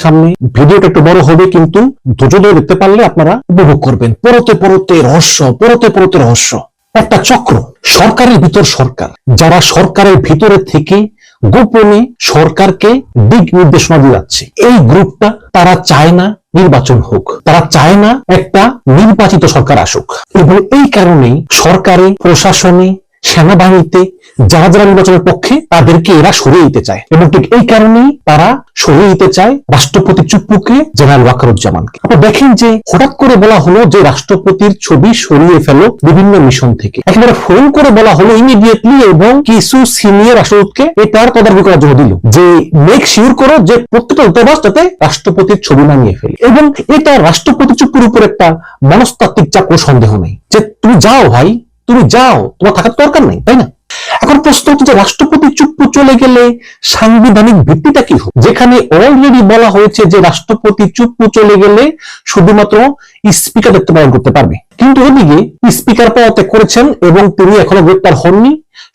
সামনে ভিডিওটা একটু বড় হবে, কিন্তু ধৈর্য ধরে দেখতে পারলে আপনারা উপভোগ করবেন। পরতে পরতে রহস্য একটা চক্র। সরকারের ভিতর সরকার, যারা সরকারের ভিতরে থেকে গোপনে সরকারকে দিক নির্দেশনা দিয়ে যাচ্ছে। এই গ্রুপটা তারা চায় না নির্বাচন হোক, তারা চায় না একটা নির্বাচিত সরকার আসুক, এবং এই কারণেই সরকারে, প্রশাসনে, সেনাবাহিনীতে যারা যারা নির্বাচনের পক্ষে তাদেরকে এরা সরিয়ে দিতে চায়, এবং ঠিক এই কারণেই তারা সরিয়ে দিতে চায় রাষ্ট্রপতি চুপ্পুকে, জেনারেল ওয়াকারুজ্জামানকে। আপনারা দেখেন যে হঠাৎ করে বলা হলো যে রাষ্ট্রপতির ছবি সরিয়ে ফেলো বিভিন্ন মিশন থেকে, একেবারে ফোন করে বলা হলো ইমিডিয়েটলি, এবং কিছু সিনিয়র রাষ্ট্রদূতকে এটার তদারকি করার জন্য দিল যে মেক শিওর করো যে প্রত্যেকটা দূতাবাস যাতে রাষ্ট্রপতির ছবি নামিয়ে ফেলে। এবং এটা রাষ্ট্রপতি চুপ্পুর উপর একটা মনস্তাত্ত্বিক চাপ, কোনো সন্দেহ নেই যে তুমি যাও ভাই, তুমি যাও, তোমার থাকার দরকার নেই, তাই না? এখন প্রশ্ন হচ্ছে যে রাষ্ট্রপতি চুপ্পু চলে গেলে সাংবিধানিক ভিত্তিটা কি হবে, যেখানে অলরেডি বলা হয়েছে যে রাষ্ট্রপতি চুপ্পু চলে গেলে শুধুমাত্র স্পিকার দায়িত্ব পালন করতে পারবে। কিন্তু ওদিকে স্পিকার পদত্যাগ করেছেন এবং তিনি এখনো গ্রেপ্তার হননি।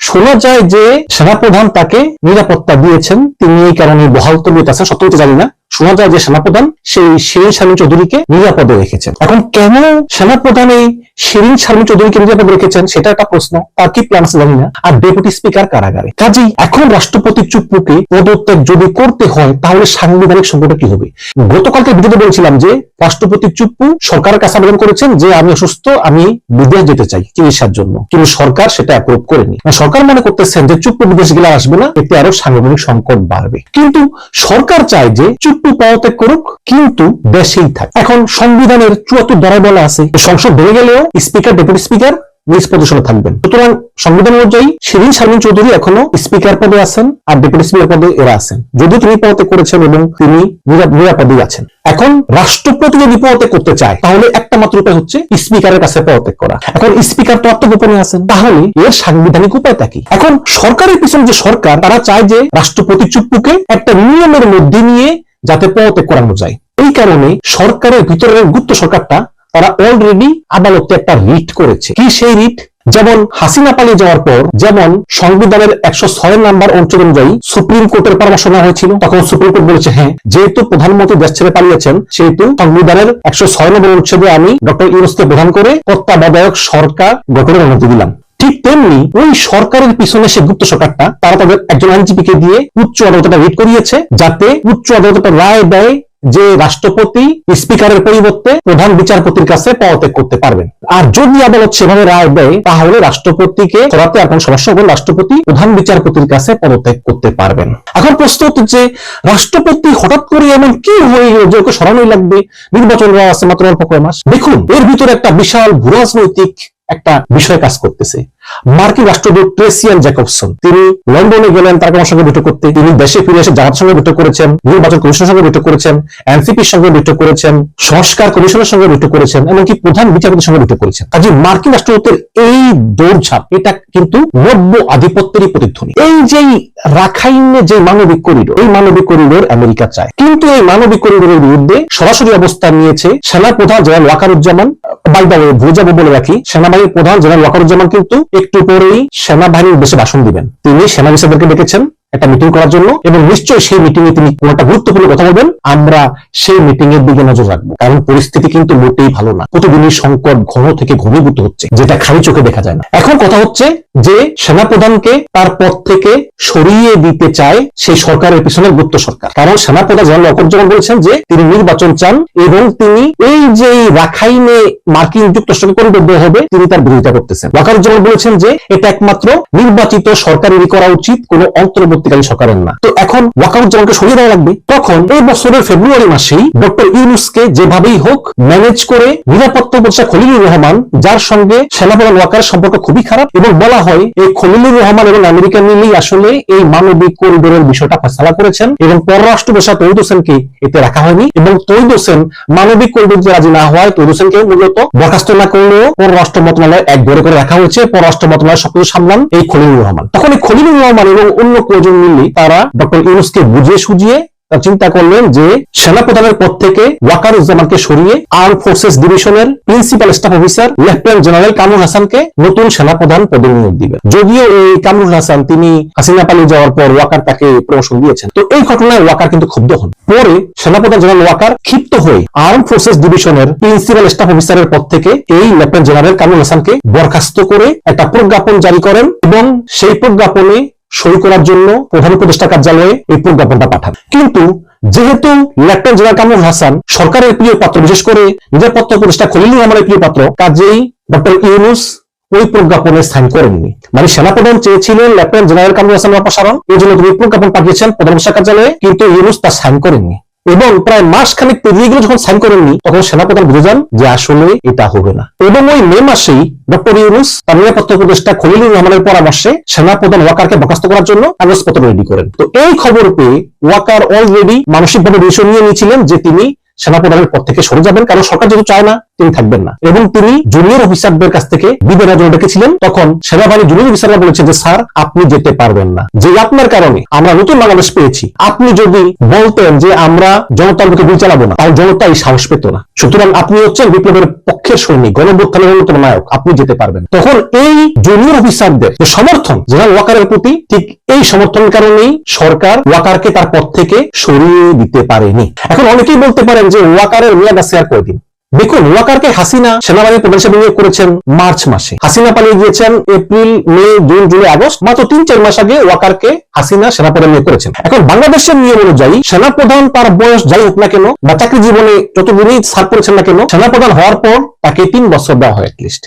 শোনা যায় যে সেনাপ্রধান তাকে নিরাপত্তা দিয়েছেন, তিনি এই কারণে বহাল তবিয়ত আছেন, সত্যি জানি না। শোনা যায় যে সেনাপ্রধান সেই শিরিন শারমিন চৌধুরীকে নিরাপদে রেখেছেন। এখন কেন সেনাপ্রধান এই শিরিন শারমিন চৌধুরীকে নিরাপদে রেখেছেন সেটা একটা প্রশ্ন, তার কি প্ল্যান আছে জানি না। আর ডেপুটি স্পিকার কারাগারে। কাজেই এখন রাষ্ট্রপতি চুপ্পুকে পদত্যাগ যদি করতে হয় তাহলে সাংবিধানিক সংকটটা কি হবে? গতকালকে ভিডিওতে বলেছিলাম যে রাষ্ট্রপতি চুপ্পু সরকারের কাছে আবেদন করেছেন যে আমি অসুস্থ, আমি বিদেশ যেতে চাই চিকিৎসার জন্য, কিন্তু সরকার সেটা অ্যাপ্রুভ করেনি। সরকার মনে করতেছেন যে চুপ্পু বিদেশ গেলে আসবে না, এতে আরো সাংবিধানিক সংকট বাড়বে। কিন্তু সরকার চায় যে চুপ্পু পদত্যাগ করুক কিন্তু দেশেই থাক। এখন সংবিধানের 74 ধারায় বলা আছে সংসদ ভেঙে গেলেও স্পিকার, ডেপুটি স্পিকার নিজ পজিশনে থাকবেন। সুতরাং সংবিধান অনুযায়ী শিরিন শারমিন চৌধুরী এখনো স্পিকার পদে আছেন আর ডেপুটি স্পিকার পদে এরা আছেন, যদিও তিনি পদত্যাগ করেছেন এবং তিনি নিরাপদে আছেন। এখন রাষ্ট্রপতি যদি পদত্যাগ করতে চায় তাহলে একটা মাত্র উপায় হচ্ছে স্পিকারের কাছে পদত্যাগ করা। এখন স্পিকার তো আত্মগোপনে আছেন, তাহলে এর সাংবিধানিক উপায়টা কি? এখন সরকারের পিছনে যে সরকার, তারা চায় যে রাষ্ট্রপতি চুপ্পুকে একটা নিয়মের মধ্যে নিয়ে যাতে পদত্যাগ করানো যায়। এই কারণে সরকারের ভিতরের গুপ্ত সরকারটা তারা অলরেডি আদালতে একটা রিট করেছে। কি সেই রিট? যেমন হাসিনা পালিয়ে যাওয়ার পর যেমন সংবিধানের 106 নম্বর অনুচ্ছেদ অনুযায়ী সুপ্রিম কোর্টের পরামর্শ নেওয়া হয়েছিল, তখন সুপ্রিম কোর্ট বলেছে হ্যাঁ, যেহেতু প্রধানমন্ত্রী দেশ ছেড়ে পালিয়েছেন সেহেতু সংবিধানের 106 নম্বর অনুচ্ছেদে আমি ডক্টর ইউনূসকে প্রধান করে তত্ত্বাবধায়ক সরকার গঠনের অনুমতি দিলাম। ঠিক তেমনি ওই সরকারের পিছনে সে গুপ্ত সরকারটা তারা তাদের একজন আইনজীবীকে দিয়ে উচ্চ আদালতে রিট করিয়েছে, যাতে উচ্চ আদালতে রায় দেয় যে রাষ্ট্রপতি স্পিকারের পরিবর্তে প্রধান বিচারপতির কাছে পদত্যাগ করতে পারবেন। আর যদি আদালত সেভাবে রায় দেয় তাহলে রাষ্ট্রপতিকে সরাতে আর কোন সমস্যা হবে, রাষ্ট্রপতি প্রধান বিচারপতির কাছে পদত্যাগ করতে পারবেন। এখন প্রশ্ন হচ্ছে যে রাষ্ট্রপতি হঠাৎ করে এমন কি হয়ে গেল যে ওকে সরানোই লাগবে, নির্বাচন আছে মাত্র অল্প কয়েক মাস। দেখুন এর ভিতরে একটা বিশাল ভূরাজনৈতিক একটা বিষয় কাজ করতেছে। মার্কিন রাষ্ট্রদূত ট্রেসিয়ান জ্যাকবসন তিনি লন্ডনে গেলেন তার সঙ্গে বৈঠক করতে। তিনি দেশে ফিরে এসে জামাতের সঙ্গে বৈঠক করেছেন, নির্বাচন কমিশনের সঙ্গে বৈঠক করেছেন, এনসিপির সঙ্গে বৈঠক করেছেন, সংস্কার কমিশনের সঙ্গে বৈঠক করেছেন, এমনকি প্রধান বিচারপতির সঙ্গে বৈঠক করেছেন। কাজে মার্কিন রাষ্ট্রদূতের এই দৌড়ঝাঁপ এটা কিন্তু নব্য আধিপত্যেরই প্রতিধ্বনি। এই যে রাখাইনে যে মানবিক করিডোর, এই মানবিক করিডোর আমেরিকা চায়, কিন্তু এই মানবিক করিডোরের বিরুদ্ধে সরাসরি অবস্থান নিয়েছে সেনা প্রধান জেনারেল ওয়াকারুজ্জামান। ভুলে যাবো বলে রাখি, সেনাবাহিনীর প্রধান জেনারেল ওয়াকারুজ্জামান কিন্তু একটু পরেই সেনাবাহিনীর দেশে ভাষণ দিবেন। তিনি সেনা বিষয়দেরকে ডেকেছেন একটা মিটিং করার জন্য, এবং নিশ্চয়ই সেই মিটিং এ তিনি কোন একটা গুরুত্বপূর্ণ কথা বলবেন। আমরা সেই মিটিং এর দিকে নজর রাখবো, কারণ পরিস্থিতি কিন্তু মোটেই ভালো না। প্রতিদিনই সংকট ঘন থেকে ঘনীভূত হচ্ছে, যেটা খালি চোখে দেখা যায় না। এখন কথা হচ্ছে যে সেনাপ্রধানকে তার পদ থেকে সরিয়ে দিতে চায় সেই সরকারের পিছনের গুপ্ত সরকার, কারণ সেনাপ্রধান জেনারেল ওয়াকারুজ্জামান বলেছেন যে তিনি নির্বাচন চান এবং তিনি এই যে রাখাইনে মার্কিন যুক্তরাষ্ট্রকে করিডোর দেওয়া হবে তিনি তার বিরোধিতা করতেছেন। ওয়াকারুজ্জামান বলেছেন যে এটা একমাত্র নির্বাচিত সরকারেরই করা উচিত, কোনো অন্তর্বর্তীকালীন সরকারের না। তো এখন ওয়াকারুজ্জামানকে সরিয়ে দেওয়া লাগবে। তখন এই বছরের ফেব্রুয়ারি মাসেই ডক্টর ইউনূসকে যেভাবেই হোক ম্যানেজ করে নিরাপত্তা উপদেষ্টা খলিলুর রহমান, যার সঙ্গে সেনাপ্রধান ওয়াকারের সম্পর্ক খুবই খারাপ, এবং বলা হয় এই খলিলুর রহমান এবং আমেরিকা মিলেই আসলে এই মানবিক করিডোরের বিষয়টা ফয়সালা করেছেন, এবং পররাষ্ট্র উপদেষ্টা তৌহিদ হোসেনকে এতে রাখা হয়নি। এবং তৌহিদ হোসেন মানবিক করিডোরে রাজি না হওয়ায় তৌহিদ হোসেনকে মূলত বরখাস্ত না করলেও পররাষ্ট্র মন্ত্রণালয় এক ঘরে করে রাখা হয়েছে। পররাষ্ট্র মন্ত্রণালয় সবকিছু সামলান এই খলিলুর রহমান। তখন এই খলিলুর রহমান এবং অন্য কয়েকজন মিলে তারা ডক্টর ইউনূসকে বুঝিয়ে সুঝিয়ে তারা চিন্তা করলেন যে সেনাপ্রধানের পদ থেকে ওয়াকারুজ্জামানকে সরিয়ে আর্ম ফোর্সেস ডিভিশনের principal staff officer lieutenant general Kamrul হাসানকে নতুন সেনাপ্রধান পদে নিয়োগ দিবেন। যদিও এই কামরুল হাসান তিনি হাসিনা পালিয়ে যাওয়ার পর ওয়াকার তাকে প্রমোশন দিয়েছেন। তো এই ঘটনায় ওয়াকার কিন্তু ক্ষুব্ধ হন। পরে সেনাপ্রধান জেনারেল ওয়াকার ক্ষিপ্ত হয়ে আর্ম ফোর্সেস ডিভিশনের প্রিন্সিপাল স্টাফ অফিসারের পদ থেকে এই লেফটেন্যান্ট জেনারেল কামরুল হাসানকে বরখাস্ত করে একটা প্রজ্ঞাপন জারি করেন এবং সেই প্রজ্ঞাপনে সই করার জন্য প্রধান উপদেষ্টা কার্যালয়ে এই প্রজ্ঞাপনটা পাঠান। কিন্তু যেহেতু লেফটেন্যান্ট জেনারেল কামরুল হাসান সরকারের প্রিয় পাত্র, বিশেষ করে নিরাপত্তা উপদেষ্টা খলিলুর রহমানের প্রিয় পাত্র, কাজেই ডক্টর ইউনূস ওই প্রজ্ঞাপনে সাইন করেননি। মানে সেনাপ্রধান চেয়েছিলেন লেফটেন্যান্ট জেনারেল কামরুল হাসানের অপসারণ, এই জন্য তিনি প্রজ্ঞাপন পাঠিয়েছেন প্রধান উপদেষ্টা কার্যালয়ে, কিন্তু ইউনূস তা সাইন করেননি। এবং প্রায় মাস খানিক পেরিয়ে গেলে যখন সাইন করেননি তখন সেনাপ্রধান বুঝে যান যে আসলে এটা হবে না। এবং ওই মে মাসেই ডক্টর ইউনূস তার নিরাপত্তা উপদেষ্টা খলিলুর রহমানের পরামর্শে সেনাপ্রধান ওয়াকারকে বরখাস্ত করার জন্য কাগজপত্র রেডি করেন। তো এই খবর পেয়ে ওয়াকার অলরেডি মানসিকভাবে ডিসিশন নিয়ে নিয়েছিলেন যে তিনি সেনাপ্রধানের পদ থেকে সরে যাবেন, কারণ সরকার যেহেতু চায় না তিনি থাকবেন না। এবং তিনি জুনিয়র অফিসারদের কাছ থেকে বিদায়ের জন্য ডেকেছিলেন। তখন সেনাবাহিনী জুনিয়র অফিসাররা বলেছে যে স্যার আপনি যেতে পারবেন না, যে আপনার কারণে আমরা নতুন বাংলাদেশ পেয়েছি। আপনি যদি বলতেন যে আমরা জনতার মুখে গুলি চালাবো না, তাহলে জনতা এই সাহস পেত না। সুতরাং আপনি হচ্ছেন বিপ্লবের পক্ষের সৈনিক, গণঅভ্যুত্থানের অন্যতম নায়ক, আপনি যেতে পারবেন। তখন এই জুনিয়র অফিসারদের যে সমর্থন জেনারেল ওয়াকারের প্রতি, ঠিক এই সমর্থনের কারণেই সরকার ওয়াকারকে তার পদ থেকে সরিয়ে দিতে পারেনি। এখন অনেকেই বলতে পারেন যে ওয়াকারের মেয়াদ আছে আর কয়দিন। দেখুন, ওয়াকারকে হাসিনা সেনাবাহিনীর প্রধান হিসেবে নিয়োগ করেছেন মার্চ মাসে। হাসিনা পালিয়ে গিয়েছেন এপ্রিল, মে, জুন, জুলাই, আগস্ট। মাত্র 3-4 মাস আগে ওয়াকারকে হাসিনা সেনাপ্রধান নিয়োগ করেছেন। এখন বাংলাদেশের নিয়ম অনুযায়ী সেনাপ্রধান তার বয়স যাই হোক না কেন বা চাকরি জীবনে যতদিনই সার্ভ করেছেন না কেন, সেনাপ্রধান হওয়ার পর তাকে 3 বছর দেওয়া হয় অ্যাটলিস্ট।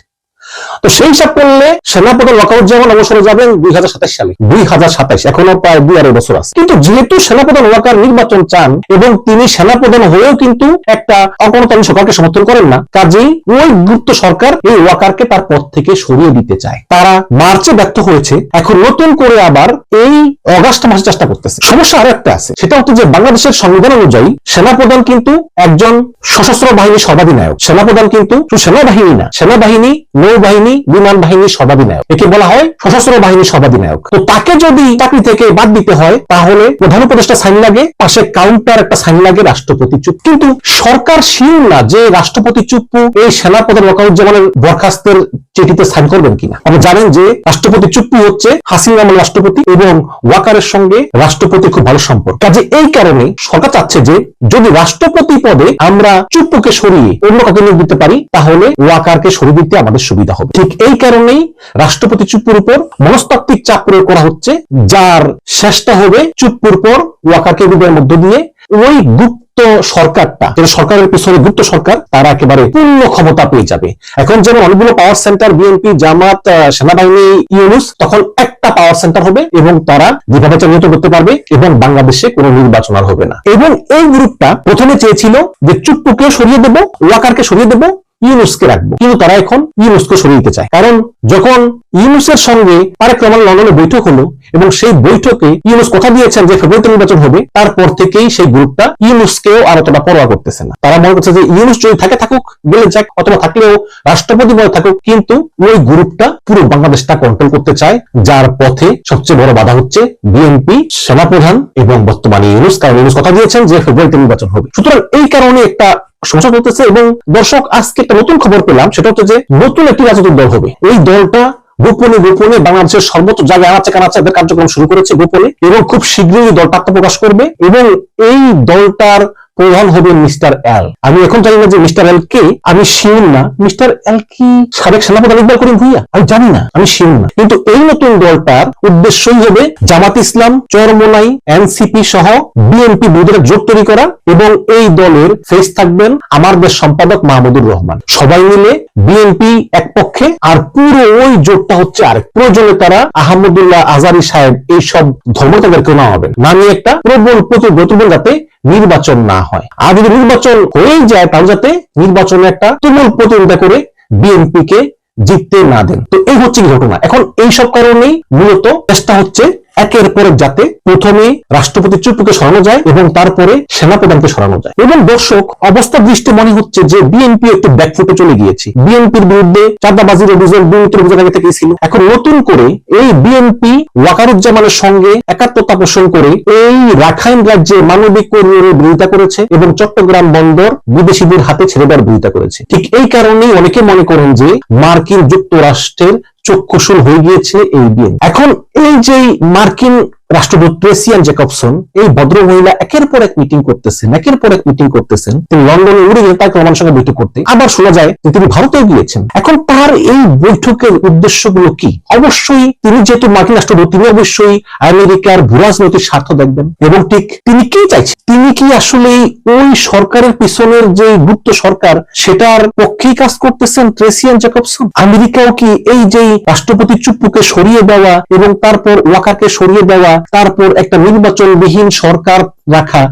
তো সেই হিসাব করলে সেনাপ্রধান ওয়াকারুজ্জামান অবসরে যাবেন 2027 সালে। 2027, এখনো প্রায় 2-2.5 বছর আছে। কিন্তু যেহেতু সেনাপ্রধান ওয়াকার নির্বাচন চান এবং তিনি সেনাপ্রধান হয়েও কিন্তু একটা অগণতান্ত্রিক সরকারকে সমর্থন করেন না, কাজেই ওই গুপ্ত সরকার এই ওয়াকারকে তার পদ থেকে সরিয়ে দিতে চায়। তারা মার্চে ব্যর্থ হয়েছে, এখন নতুন করে আবার এই অগাস্ট মাসে চেষ্টা করতেছে। সমস্যা আরো একটা আছে, সেটা হচ্ছে যে বাংলাদেশের সংবিধান অনুযায়ী সেনাপ্রধান কিন্তু একজন সশস্ত্র বাহিনীর সর্বাধিনায়ক। সেনাপ্রধান কিন্তু শুধু সেনাবাহিনী না, সেনাবাহিনী, নৌবাহিনী, বিমান বাহিনীর সর্বাধিনায়ক, একে বলা হয় সশস্ত্র বাহিনীর সর্বাধিনায়ক। তো তাকে যদি চাকরি থেকে বাদ দিতে হয় তাহলে প্রধান উপদেষ্টা সাইন লাগে, পাশে কাউন্টার একটা সাইন লাগে রাষ্ট্রপতি চুপ। কিন্তু সরকার শিওর না যে রাষ্ট্রপতি চুপ্পু এই সেনাপ্রধান ওয়াকারুজ্জামানের বরখাস্তের চিঠিতে সাইন করবেন কিনা। আপনি জানেন যে রাষ্ট্রপতি চুপ্পু হচ্ছে হাসিনা আমলের রাষ্ট্রপতি এবং ওয়াকারের সঙ্গে রাষ্ট্রপতি খুব ভালো সম্পর্ক। কাজে এই কারণে সরকার চাচ্ছে যে যদি রাষ্ট্রপতি পদে আমরা চুপ্পুকে সরিয়ে অন্য কাউকে নিয়োগ দিতে পারি তাহলে ওয়াকারকে সরিয়ে দিতে আমাদের সুবিধা হবে। ঠিক এই কারণেই রাষ্ট্রপতি চুপ্পুর উপর মনস্তাত্ত্বিক চাপ প্রয়োগ করা হচ্ছে, যার শেষটা হবে চুপ্পুর পর ওয়াকারকে বিদায়ের মধ্য দিয়ে ওই গুপ্ত সরকারটা, যেটা সরকারের পিছনে গুপ্ত সরকার, তারা একেবারে পূর্ণ ক্ষমতা পেয়ে যাবে। এখন যেমন অনেকগুলো পাওয়ার সেন্টার, বিএনপি, জামাত, সেনাবাহিনী, ইউনূস, তখন একটা পাওয়ার সেন্টার হবে এবং তারা যেভাবে নিয়ন্ত্রণ করতে পারবে এবং বাংলাদেশে কোনো নির্বাচন আর হবে না। এবং এই গ্রুপটা প্রথমে চেয়েছিল যে চুপ্পুকে সরিয়ে দেবো, ওয়াকারকে সরিয়ে দেবো, ইউনূসকে রাখবো, কিন্তু তারা এখন ইউনূসকে সরিয়ে দিতে চায়। কারণ যখন ইউনূসের সঙ্গে তারেক রহমান লন্ডনে বৈঠক হলো এবং সেই বৈঠকে ইউনূস কথা দিয়েছেন যে ফেব্রুয়ারিতে নির্বাচন হবে, তারপর থেকেই সেই গ্রুপটা ইউনূসকেও আর অতটা পরোয়া করতেছে না। তারা মনে করছে যে ইউনূস যদি থাকে থাকুক, গেলে যাক, অথবা থাকলেও রাষ্ট্রপতি বলে থাকুক, কিন্তু ওই গ্রুপটা পুরো বাংলাদেশটা কন্ট্রোল করতে চায়, যার পথে সবচেয়ে বড় বাধা হচ্ছে বিএনপি, সেনাপ্রধান এবং বর্তমানে ইউনূস। কারণ ইউনূস কথা দিয়েছেন যে ফেব্রুয়ারিতে নির্বাচন হবে। সুতরাং এই কারণে একটা সমস্যা চলতেছে। এবং দর্শক, আজকে একটা নতুন খবর পেলাম, সেটা হচ্ছে যে নতুন একটি রাজনৈতিক দল হবে। এই দলটা গোপনে গোপনে বাংলাদেশের সর্বোচ্চ জায়গায় আনাচে কানাচে এদের কার্যক্রম শুরু করেছে গোপনে, এবং খুব শীঘ্রই দলটা আত্মপ্রকাশ করবে এবং এই দলটার প্রধান হবে মিস্টার এল। আমি এখন জানি না যে মিস্টার এল কে, আমি শিওর না মিস্টার এল কি সাবেক সেনাপ্রধান ইকবাল করিম ভূঁইয়া, আমি জানি না, আমি শিওর না। কিন্তু এই নতুন দলটার উদ্দেশ্যই হবে জামাত ইসলাম, চরমোনাই, এনসিপি সহ বিএনপি বিরোধীরা জোট তৈরি করা, এবং এই দলের ফেস থাকবেন আমার দেশ সম্পাদক মাহমুদুর রহমান। সবাই মিলে বিএনপি এক পক্ষে আর পুরো ওই জোটটা হচ্ছে আরেক। প্রয়োজনে তারা আহমদুল্লাহ আজারি সাহেব এইসব ধর্মত্যাগের কেউ নামাবেন, নামিয়ে একটা প্রবল প্রতিরোধ যাতে নির্বাচন না হয়। আর যদি নির্বাচন হয়ে যায় তাহলে যাতে নির্বাচনে একটা তুমুল প্রতিযোগিতা করে বিএনপি কে জিততে না দেন। তো এই হচ্ছে কি ঘটনা। এখন এই সব কারণেই মূলত চেষ্টা হচ্ছে একের পর যাতে প্রথমে রাষ্ট্রপতি চুপ্পুকে সরানো যায় এবং তারপরে সেনাপ্রধানকে সরানো যায়। এবং দর্শক, অবস্থা দৃষ্টি মনে হচ্ছে যে বিএনপি একটু ব্যাকফুটে চলে গিয়েছে। বিএনপির বিরুদ্ধে চাঁদাবাজির অভিযোগ, দুর্নীতির অভিযোগ আগে থেকেই ছিল। এখন নতুন করে এই বিএনপি ওয়াকারুজ্জামানের সঙ্গে একাত্মতা পোষণ করে এই রাখাইন রাজ্যে মানবিক কর্মীদের বিরোধিতা করেছে এবং চট্টগ্রাম বন্দর বিদেশিদের হাতে ছেড়ে দেওয়ার বিরোধিতা করেছে। ঠিক এই কারণেই অনেকে মনে করেন যে মার্কিন যুক্তরাষ্ট্রের চক্ষুশূল হয়ে গিয়েছে এই বিএনপি। এখন এই যে মার্কিন রাষ্ট্রদূত ট্রেসিয়ান জ্যাকবসন, এই ভদ্র মহিলা একের পর এক মিটিং করতেছেন। তিনি লন্ডনে উড়ে গিয়ে তার প্রমাণের সঙ্গে বৈঠক করতে, আবার শোনা যায় যে তিনি ভারতেও গিয়েছেন। এখন তার এই বৈঠকের উদ্দেশ্যগুলো কি? অবশ্যই তিনি যেহেতু মার্কিন রাষ্ট্রদূত, তিনি অবশ্যই আমেরিকার ভূরাজনৈতিক স্বার্থ দেখবেন। এবং ঠিক তিনি কি চাইছেন? তিনি কি আসলে ওই সরকারের পিছনের যে গুপ্ত সরকার, সেটার পক্ষেই কাজ করতেছেন ট্রেসিয়ান জ্যাকবসন? আমেরিকাও কি এই যে রাষ্ট্রপতি চুপ্পুকে সরিয়ে দেওয়া এবং তারপর ওয়াকারকে সরিয়ে দেওয়া, তারপর একটা নির্বাচনবিহীন সরকার রাখা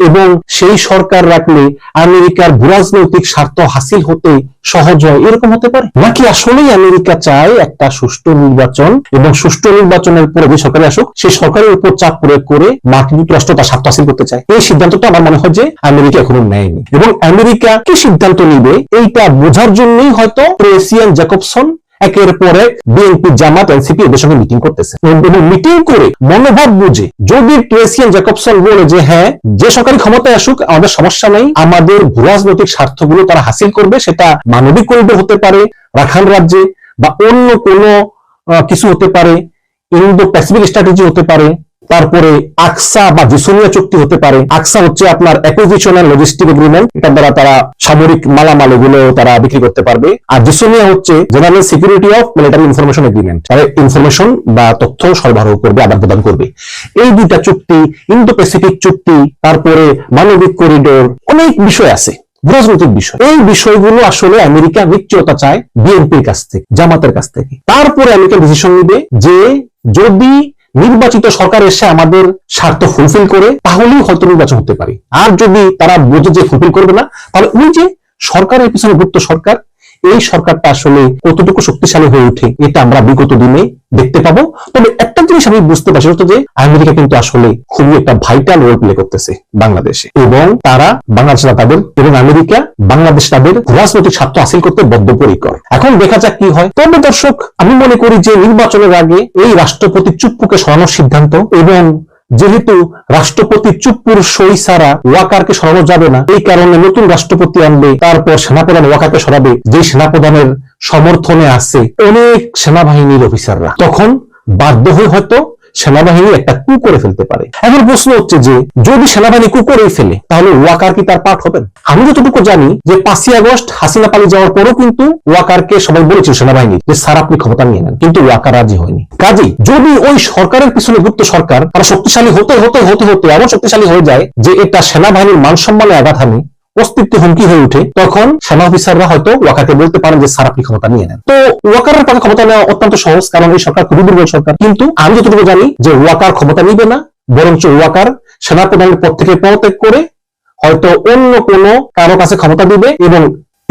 এবং সেই সরকার রাখলে আমেরিকার ভূরাজনৈতিক স্বার্থ হাসিল হতে সহজ হয়, এরকম হতে পারে? নাকি আসলেই আমেরিকা চায় একটা সুষ্ঠু নির্বাচন এবং সুষ্ঠু নির্বাচনের পরে যে সরকারে আসুক, সেই সরকারের উপর চাপ প্রয়োগ করে মার্কিন যুক্তরাষ্ট্র তার স্বার্থ হাসিল করতে চায়? এই সিদ্ধান্তটা আমার মনে হয় যে আমেরিকা এখনো নেয়নি। এবং আমেরিকা কি সিদ্ধান্ত নিবে এইটা বোঝার জন্যই হয়তো ট্রেসিয়ান জ্যাকবসন একের পর এক বিএনপি, জামাত, এনসিপি এদের সঙ্গে মিটিং করতেছে এবং মিটিং করে মনোভাব বুঝে যদি ট্রেসিয়ান জ্যাকবসন বলে যে হ্যাঁ, যে সরকারি ক্ষমতায় আসুক আমাদের সমস্যা নাই, আমাদের ভূরাজনৈতিক স্বার্থগুলো তারা হাসিল করবে, সেটা মানবিক করিডোর হতে পারে রাখাইন রাজ্যে, বা অন্য কোনো কিছু হতে পারে, ইন্দো প্যাসিফিক স্ট্র্যাটেজি হতে পারে, তারপরে আকসা বা জিসোনিয়া চুক্তি হতে পারে। আকসা হচ্ছে আপনার অ্যাকুইজিশন এন্ড লজিস্টিক এগ্রিমেন্ট, এটার দ্বারা তারা সামরিক মালামাল এগুলো তারা বিক্রি করতে পারবে। আর জিসোনিয়া হচ্ছে general security of military information agreement, তারা ইনফরমেশন বা তথ্য সরবরাহ করবে, আদান প্রদান করবে। এই দুইটা চুক্তি, ইন্দো প্যাসিফিক চুক্তি, তারপরে মানবিক করিডোর, অনেক বিষয় আছে, রাজনৈতিক বিষয়। এই বিষয়গুলো আসলে আমেরিকা নিশ্চয়তা চায় বিএনপির কাছ থেকে, জামাতের কাছ থেকে। তারপরে আমেরিকা ডিসিশন নিবে যে যদি নির্বাচিত সরকার এসে আমাদের স্বার্থ ফুলফিল করে তাহলেই হয়তো নির্বাচন হতে পারে। আর যদি তারা বোঝে যে ফুলফিল করবে না, তাহলে ওই যে সরকারের পিছনে গুপ্ত সরকার, এই সরকারটা আসলে কতটুকু শক্তিশালী হয়ে ওঠে এটা আমরা বিগত দিনে দেখতে পাবো। তবে একটা জিনিস আমি বুঝতে পারছি, যে আমেরিকা কিন্তু আসলে খুবই একটা ভাইটাল রোল প্লে করতেছে বাংলাদেশে, এবং তারা বাংলাদেশরা তাদের এবং আমেরিকা বাংলাদেশ তাদের রাজনৈতিক স্বার্থ হাসিল করতে বদ্ধপরিকর। এখন দেখা যাক কি হয়। তবে দর্শক, আমি মনে করি যে নির্বাচনের আগে এই রাষ্ট্রপতি চুপ্পুকে সরানোর সিদ্ধান্ত, এবং যেহেতু রাষ্ট্রপতি চুপ্পুর সই ছাড়া ওয়াকারকে সরানো যাবে না, এই কারণে নতুন রাষ্ট্রপতি আনবে, তারপর সেনাপ্রধান ওয়াকারকে সরাবে, যে সেনাপ্রধানের সমর্থনে আছে অনেক সেনাবাহিনীর অফিসাররা, তখন বাধ্য হয়ে হয়তো সেনাবাহিনী একটা কু করে ফেলতে পারে। এখন প্রশ্ন হচ্ছে যে যদি সেনাবাহিনী কু করে ফেলে, তাহলে ওয়াকার কি তার পার্ট হবেন? আমি যতটুকু জানি যে 5ই আগস্ট হাসিনা পালিয়ে যাওয়ার পরও কিন্তু ওয়াকারকে সবাই বলেছিল সেনাবাহিনী যে স্যার আপনি ক্ষমতা নিয়ে নেন, কিন্তু ওয়াকার রাজি হয়নি। কাজেই যদি ওই সরকারের পিছনে গুপ্ত সরকার তারা শক্তিশালী হতে হতে হতে হতে এমন শক্তিশালী হয়ে যায় যে এটা সেনাবাহিনীর মান সম্মানে আঘাত হানে, অস্তিত্ব হুমকি হয়ে ওঠে, তখন সেনা অফিসাররা হয়তো ওয়াকারকে বলতে পারেন যে স্যার আপনি ক্ষমতা নিয়ে নেন। তো ওয়াকারের পক্ষে ক্ষমতা নেওয়া অত্যন্ত সহজ, কারণ এই সরকার খুবই দুর্বল সরকার। কিন্তু আমি যতটুকু জানি যে ওয়াকার ক্ষমতা নিবে না, বরঞ্চ ওয়াকার সেনাপ্রধানের পদ থেকে পদত্যাগ করে হয়তো অন্য কোনো কারো কাছে ক্ষমতা দিবে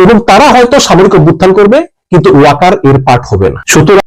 এবং তারা হয়তো সামরিক অভ্যুত্থান করবে, কিন্তু ওয়াকার এর পার্ট হবে না। সুতরাং